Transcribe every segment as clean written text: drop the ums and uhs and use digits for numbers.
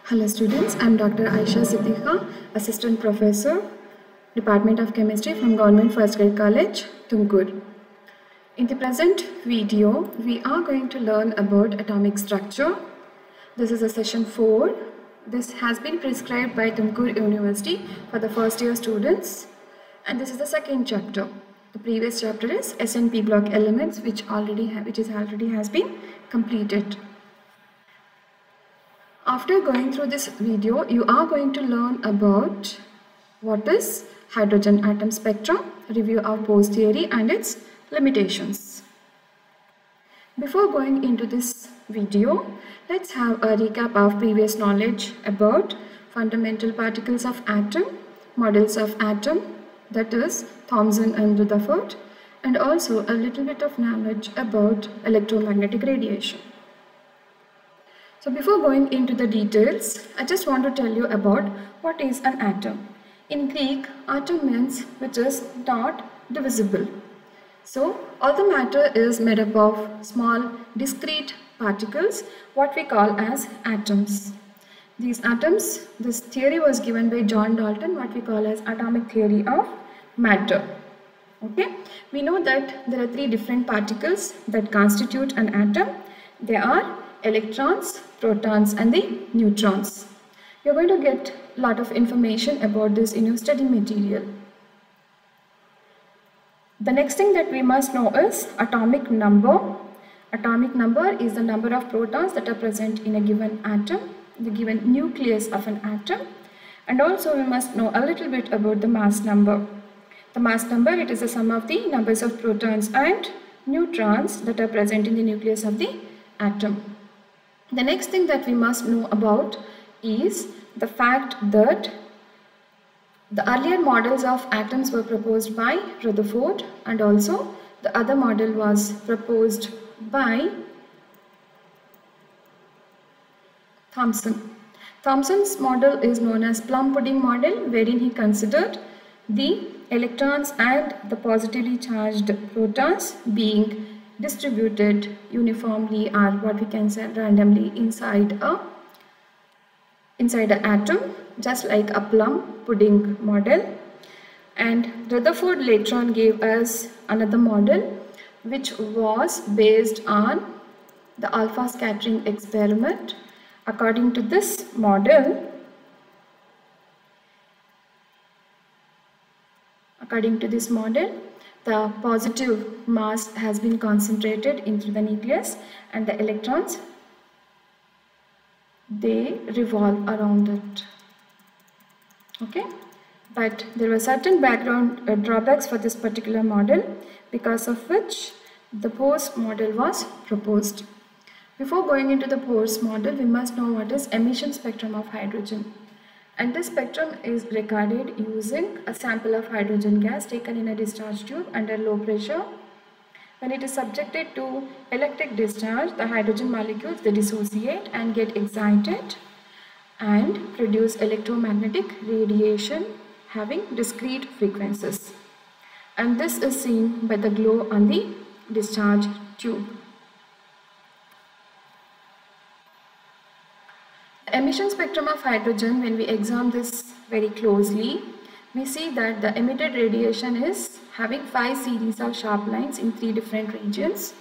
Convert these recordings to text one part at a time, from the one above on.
Hello students, I am Dr. Aisha Siddiqa, Assistant Professor, Department of Chemistry from Government First Grade College, Tumkur. In the present video, we are going to learn about atomic structure. This is a session 4. This has been prescribed by Tumkur University for the first year students, and this is the second chapter. The previous chapter is SNP block elements, which already has been completed. After going through this video, you are going to learn about what is hydrogen atom spectrum, review of Bohr's theory and its limitations. Before going into this video, let's have a recap of previous knowledge about fundamental particles of atom, models of atom, that is Thomson and Rutherford, and also a little bit of knowledge about electromagnetic radiation. So before going into the details, I just want to tell you about what is an atom. In Greek, atom means which is not divisible. So all the matter is made up of small discrete particles, what we call as atoms. These atoms, this theory was given by John Dalton, what we call as atomic theory of matter. Okay, we know that there are three different particles that constitute an atom. They are electrons, protons and the neutrons. You're going to get a lot of information about this in your study material. The next thing that we must know is atomic number. Atomic number is the number of protons that are present in a given atom, the given nucleus of an atom. And also we must know a little bit about the mass number. The mass number, it is the sum of the numbers of protons and neutrons that are present in the nucleus of the atom. The next thing that we must know about is the fact that the earlier models of atoms were proposed by Rutherford, and also the other model was proposed by Thomson. Thomson's model is known as plum pudding model, wherein he considered the electrons and the positively charged protons being distributed uniformly, or what we can say randomly, inside an atom, just like a plum pudding model. And Rutherford later on gave us another model which was based on the alpha scattering experiment. According to this model, the positive mass has been concentrated into the nucleus, and the electrons, they revolve around it. Okay, but there were certain background drawbacks for this particular model, because of which the Bohr's model was proposed. Before going into the Bohr's model, we must know what is emission spectrum of hydrogen. And this spectrum is recorded using a sample of hydrogen gas taken in a discharge tube under low pressure. When it is subjected to electric discharge, the hydrogen molecules, they dissociate and get excited and produce electromagnetic radiation having discrete frequencies. And this is seen by the glow on the discharge tube. Emission spectrum of hydrogen, when we examine this very closely, we see that the emitted radiation is having 5 series of sharp lines in 3 different regions,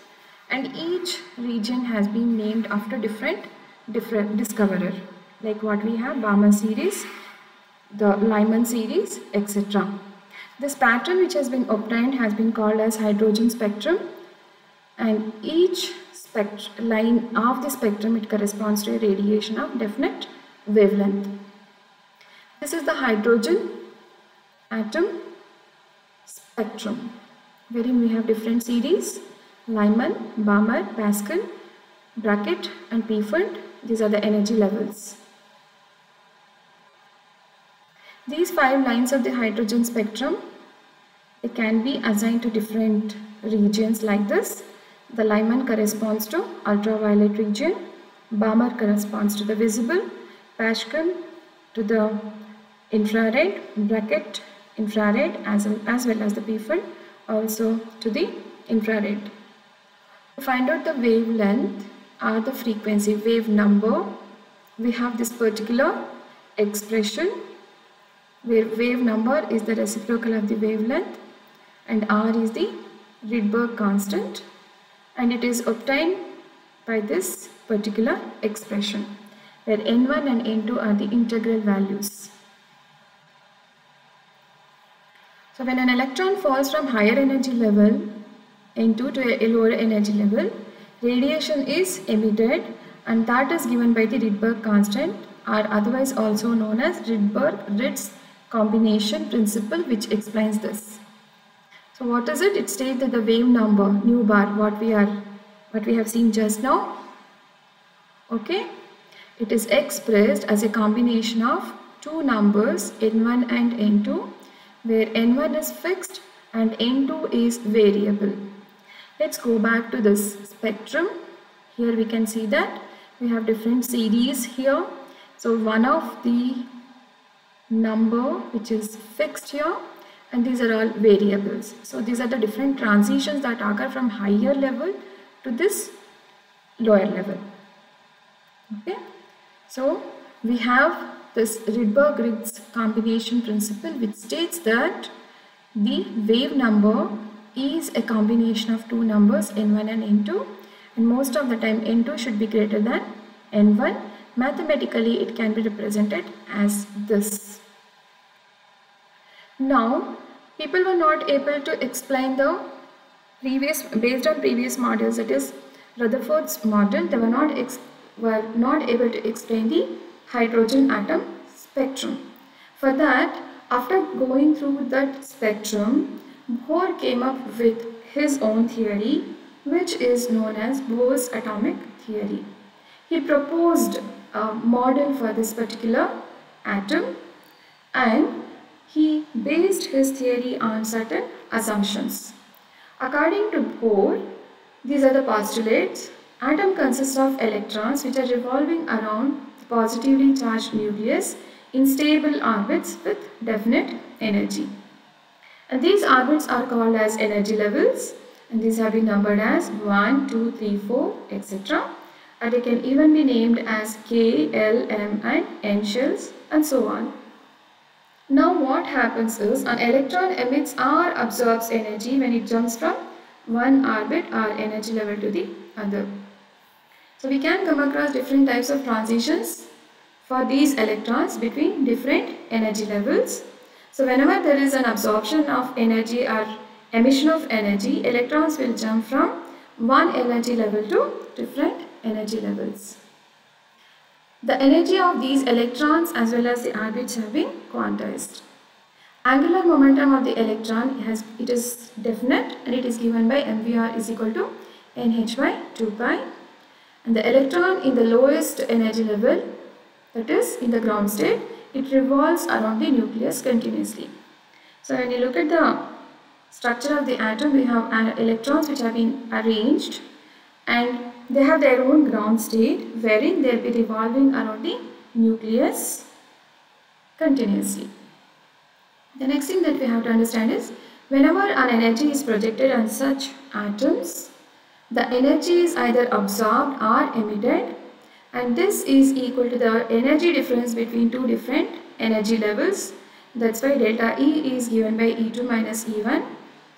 and each region has been named after different discoverer, like what we have Balmer series, the Lyman series, etc. This pattern which has been obtained has been called as hydrogen spectrum, and each line of the spectrum, it corresponds to a radiation of definite wavelength. This is the hydrogen atom spectrum, wherein we have different series: Lyman, Balmer, Pascal, Brackett and Pfund. These are the energy levels. These 5 lines of the hydrogen spectrum, it can be assigned to different regions like this. The Lyman corresponds to ultraviolet region, Balmer corresponds to the visible, Pascal to the infrared, Brackett infrared, as well as the Pfund also to the infrared. To find out the wavelength or the frequency wave number, we have this particular expression where wave number is the reciprocal of the wavelength and r is the Rydberg constant, and it is obtained by this particular expression where n1 and n2 are the integral values. So when an electron falls from higher energy level n2 to a lower energy level, radiation is emitted, and that is given by the Rydberg constant, or otherwise also known as Rydberg-Ritz combination principle, which explains this. So what is it? It states that the wave number nu bar, what we have seen just now, okay, it is expressed as a combination of two numbers n1 and n2, where n1 is fixed and n2 is variable. Let's go back to this spectrum. Here we can see that we have different series here. So one of the number which is fixed here, and these are all variables. So these are the different transitions that occur from higher level to this lower level. Okay, so we have this Rydberg-Ritz combination principle, which states that the wave number is a combination of two numbers n1 and n2, and most of the time n2 should be greater than n1. Mathematically it can be represented as this. Now people were not able to explain the based on previous models, that is Rutherford's model, they were not able to explain the hydrogen atom spectrum. For that, after going through that spectrum, Bohr came up with his own theory, which is known as Bohr's atomic theory. He proposed a model for this particular atom, and he based his theory on certain assumptions. According to Bohr, these are the postulates. Atom consists of electrons which are revolving around the positively charged nucleus in stable orbits with definite energy. And these orbits are called as energy levels, and these have been numbered as 1, 2, 3, 4, etc. And they can even be named as K, L, M and N shells and so on. Now what happens is an electron emits or absorbs energy when it jumps from one orbit or energy level to the other. So we can come across different types of transitions for these electrons between different energy levels. So whenever there is an absorption of energy or emission of energy, electrons will jump from one energy level to different energy levels. The energy of these electrons as well as the orbits have been quantized. Angular momentum of the electron is definite, and it is given by mvr is equal to nh by 2 pi. And the electron in the lowest energy level, that is in the ground state, it revolves around the nucleus continuously. So when you look at the structure of the atom, we have electrons which have been arranged, and they have their own ground state wherein they will be revolving around the nucleus continuously. The next thing that we have to understand is, whenever an energy is projected on such atoms, the energy is either absorbed or emitted, and this is equal to the energy difference between two different energy levels. That's why delta E is given by E2 minus E1,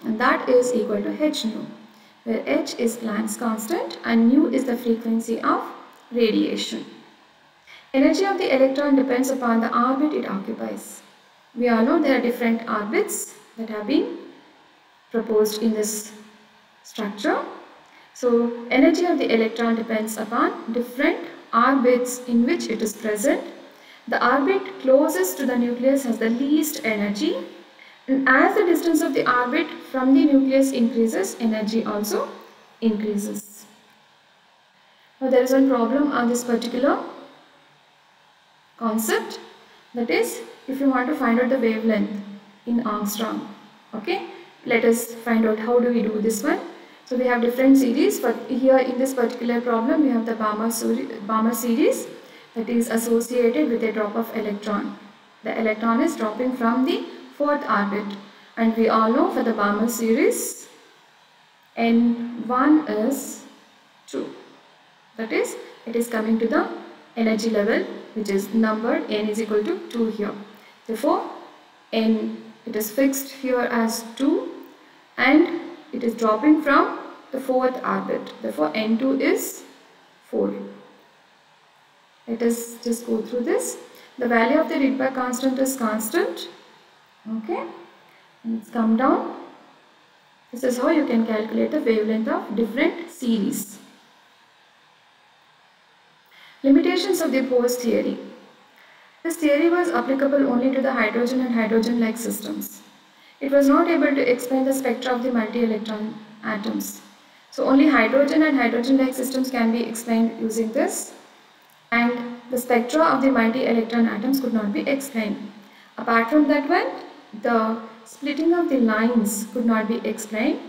and that is equal to h nu, where h is Planck's constant and nu is the frequency of radiation. Energy of the electron depends upon the orbit it occupies. We all know there are different orbits that have been proposed in this structure. So energy of the electron depends upon different orbits in which it is present. The orbit closest to the nucleus has the least energy, and as the distance of the orbit from the nucleus increases, energy also increases. Now there is one problem on this particular concept, that is, if you want to find out the wavelength in Armstrong, okay, let us find out how do we do this one. So we have different series, but here in this particular problem we have the Balmer series that is associated with a drop of electron. The electron is dropping from the fourth orbit, and we all know for the Balmer series N1 is 2, that is it is coming to the energy level, which is numbered, n is equal to 2 here. Therefore, n, it is fixed here as 2 and it is dropping from the 4th orbit. Therefore, n2 is 4. Let us just go through this. The value of the Rydberg constant is constant. Okay, and it's come down. This is how you can calculate the wavelength of different series. Limitations of the Bose theory. This theory was applicable only to the hydrogen and hydrogen-like systems. It was not able to explain the spectra of the multi-electron atoms. So only hydrogen and hydrogen-like systems can be explained using this, and the spectra of the multi-electron atoms could not be explained. Apart from that one, the splitting of the lines could not be explained,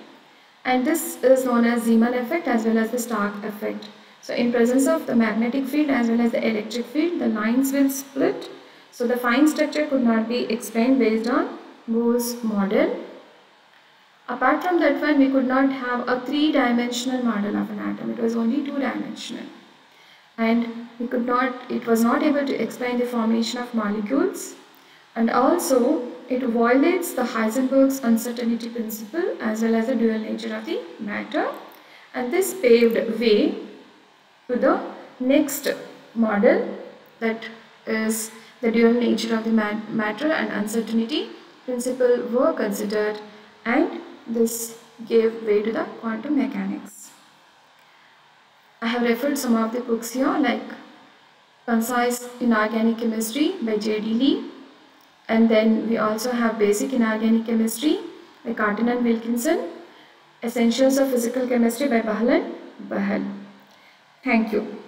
and this is known as Zeeman effect as well as the Stark effect. So in presence of the magnetic field as well as the electric field, the lines will split. So the fine structure could not be explained based on Bose model. Apart from that one, we could not have a 3-dimensional model of an atom. It was only 2-dimensional. And it was not able to explain the formation of molecules, and also it violates the Heisenberg's uncertainty principle as well as the dual nature of the matter, and this paved way to the next model, that is the dual nature of the matter and uncertainty principle were considered, and this gave way to the quantum mechanics. I have referred some of the books here, like Concise Inorganic Chemistry by J.D. Lee, and then we also have Basic Inorganic Chemistry by Cartan and Wilkinson, Essentials of Physical Chemistry by Bahal and Bahal. Thank you.